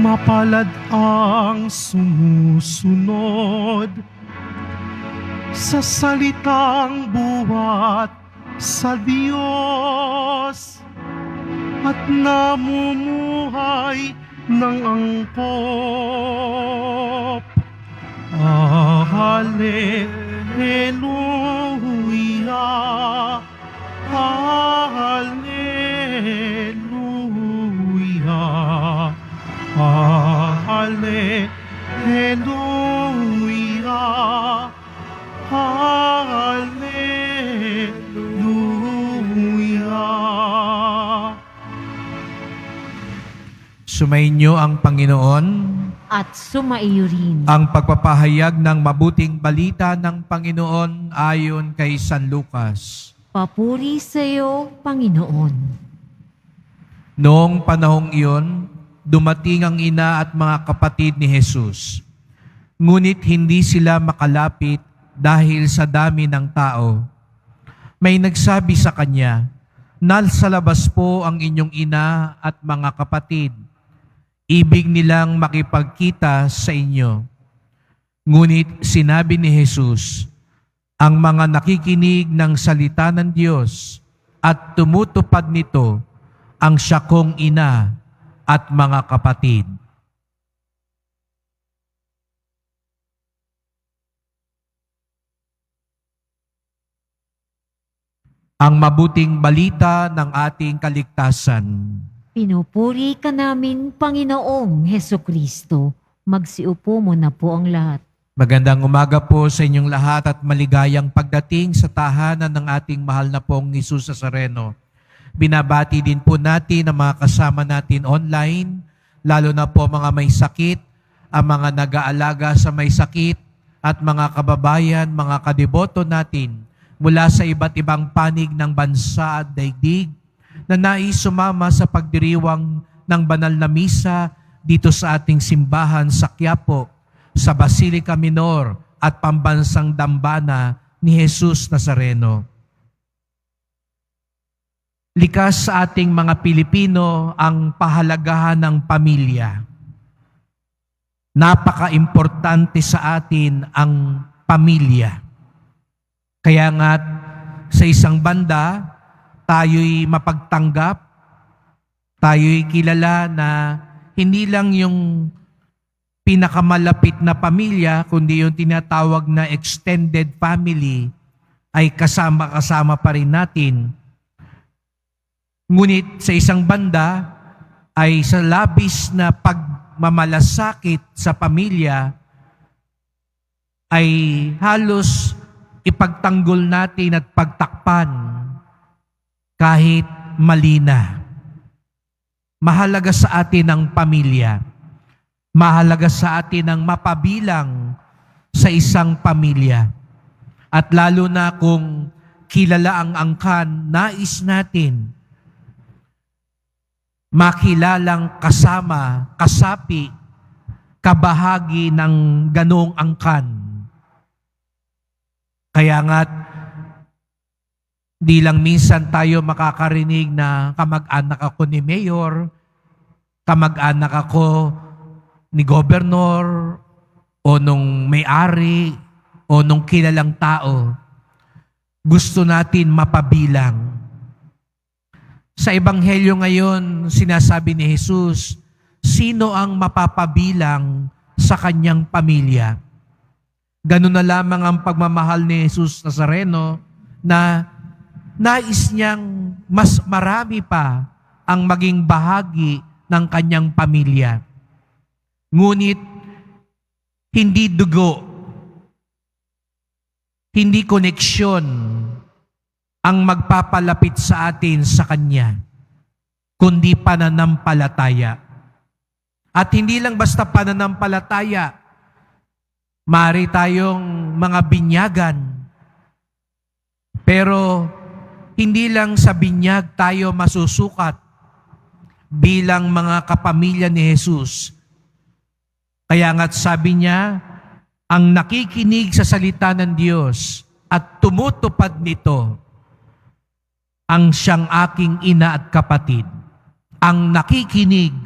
Mapalad ang sumusunod sa salitang buhat sa Diyos at namumuhay ng angkop. Hallelujah, Hallelujah, Hallelujah, Hallelujah. Sumainyo ang Panginoon. At sumaiyo rin. Ang pagpapahayag ng mabuting balita ng Panginoon ayon kay San Lucas. Papuri sa iyo, Panginoon. Noong panahong iyon, dumating ang ina at mga kapatid ni Jesus. Ngunit hindi sila makalapit dahil sa dami ng tao. May nagsabi sa kanya, "Nasa labas po ang inyong ina at mga kapatid. Ibig nilang makipagkita sa inyo." Ngunit sinabi ni Jesus, "Ang mga nakikinig ng salita ng Diyos at tumutupad nito, ang siya kong ina at mga kapatid." Ang mabuting balita ng ating kaligtasan. Pinupuri ka namin, Panginoong Hesukristo. Magsiupo mo na po ang lahat. Magandang umaga po sa inyong lahat at maligayang pagdating sa tahanan ng ating mahal na pong Jesus Nazareno. Binabati din po natin ang mga kasama natin online, lalo na po mga may sakit, ang mga nag-aalaga sa may sakit, at mga kababayan, mga kadeboto natin mula sa iba't ibang panig ng bansa at daigdig na nais sumama sa pagdiriwang ng banal na misa dito sa ating simbahan sa Quiapo, sa Basilica Minor at Pambansang Dambana ni Jesus Nazareno. Likas sa ating mga Pilipino ang pahalagahan ng pamilya. Napaka-importante sa atin ang pamilya. Kaya nga sa isang banda, tayo'y mapagtanggap, tayo'y kilala na hindi lang yung pinakamalapit na pamilya, kundi yung tinatawag na extended family ay kasama-kasama pa rin natin. Ngunit sa isang banda ay sa labis na pagmamalasakit sa pamilya ay halos ipagtanggol natin at pagtakpan kahit mali na. Mahalaga sa atin ang pamilya. Mahalaga sa atin ang mapabilang sa isang pamilya. At lalo na kung kilala ang angkan, nais natin makilalang kasama, kasapi, kabahagi ng ganong angkan. Kaya nga't di lang minsan tayo makakarinig na kamag-anak ako ni Mayor, kamag-anak ako ni Gobernur, o nung may-ari, o nung kilalang tao. Gusto natin mapabilang. Sa Ebanghelyo ngayon, sinasabi ni Jesus, sino ang mapapabilang sa kanyang pamilya? Ganun na lamang ang pagmamahal ni Jesus Nazareno na nais niyang mas marami pa ang maging bahagi ng kanyang pamilya. Ngunit, hindi dugo, hindi koneksyon ang magpapalapit sa atin sa Kanya, kundi pananampalataya. At hindi lang basta pananampalataya, maaari tayong mga binyagan, pero hindi lang sa binyag tayo masusukat bilang mga kapamilya ni Jesus. Kaya nga't sabi niya, ang nakikinig sa salita ng Diyos at tumutupad nito, ang siyang aking ina at kapatid. Ang nakikinig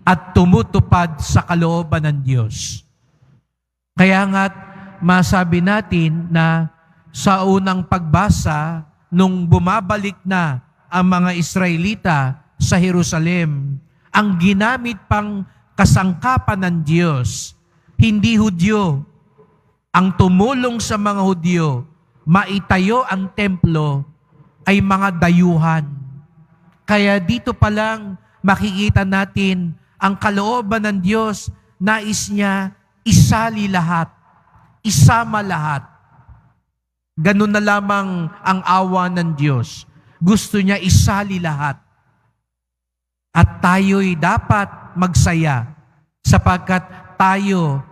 at tumutupad sa kalooban ng Diyos. Kaya nga't masabi natin na sa unang pagbasa, nung bumabalik na ang mga Israelita sa Jerusalem, ang ginamit pang kasangkapan ng Diyos, hindi Hudyo, ang tumulong sa mga Hudyo, maitayo ang templo ay mga dayuhan. Kaya dito pa lang makikita natin ang kalooban ng Diyos, nais niya isali lahat, isama lahat. Ganun na lamang ang awa ng Diyos. Gusto niya isali lahat. At tayo'y dapat magsaya sapagkat tayo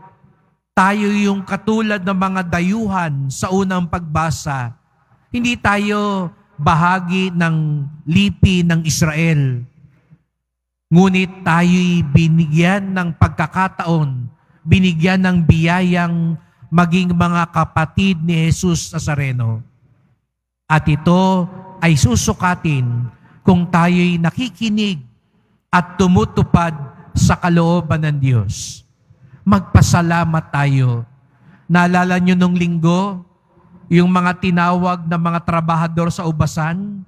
yung katulad ng mga dayuhan sa unang pagbasa. Hindi tayo bahagi ng lipi ng Israel. Ngunit tayo'y binigyan ng pagkakataon, binigyan ng biyayang maging mga kapatid ni Jesus Nazareno. At ito ay susukatin kung tayo'y nakikinig at tumutupad sa kalooban ng Diyos. Magpasalamat tayo. Naalala nyo nung linggo, yung mga tinawag na mga trabahador sa ubasan?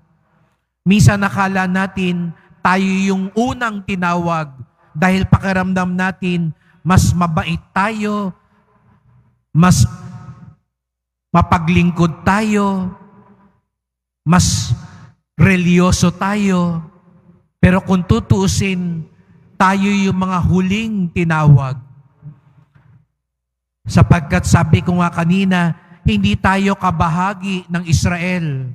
Minsan nakala natin tayo yung unang tinawag dahil pakiramdam natin mas mabait tayo, mas mapaglingkod tayo, mas reliyoso tayo. Pero kung tutuusin, tayo yung mga huling tinawag. Sapagkat sabi ko nga kanina, hindi tayo kabahagi ng Israel.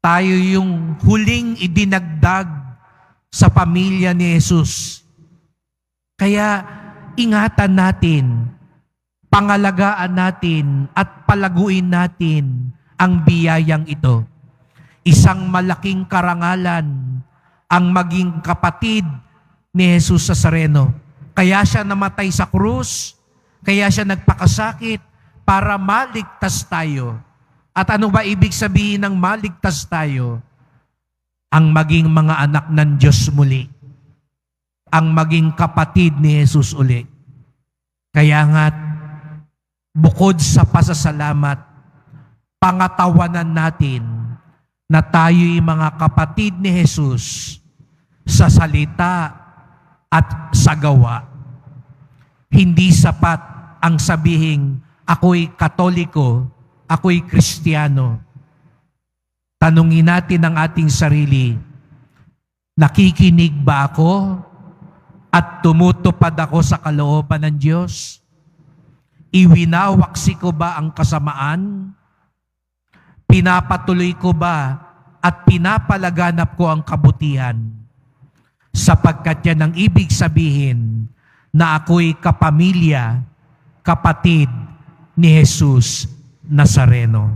Tayo yung huling idinagdag sa pamilya ni Jesus. Kaya ingatan natin, pangalagaan natin at palaguin natin ang biyayang ito. Isang malaking karangalan ang maging kapatid ni Jesus Nazareno. Kaya siya namatay sa krus, kaya siya nagpakasakit para maligtas tayo. At ano ba ibig sabihin ng maligtas tayo? Ang maging mga anak ng Diyos muli. Ang maging kapatid ni Jesus uli. Kaya nga, bukod sa pasasalamat, pangatawanan natin na tayo'y mga kapatid ni Jesus sa salita at sa gawa. Hindi sapat ang sabihing, ako'y Katoliko, ako'y Kristiyano. Tanungin natin ang ating sarili, nakikinig ba ako at tumutupad ako sa kalooban ng Diyos? Iwinawaksi ko ba ang kasamaan? Pinapatuloy ko ba at pinapalaganap ko ang kabutihan? Sapagkat yan ang ibig sabihin na ako'y kapamilya, kapatid ni Jesus Nazareno.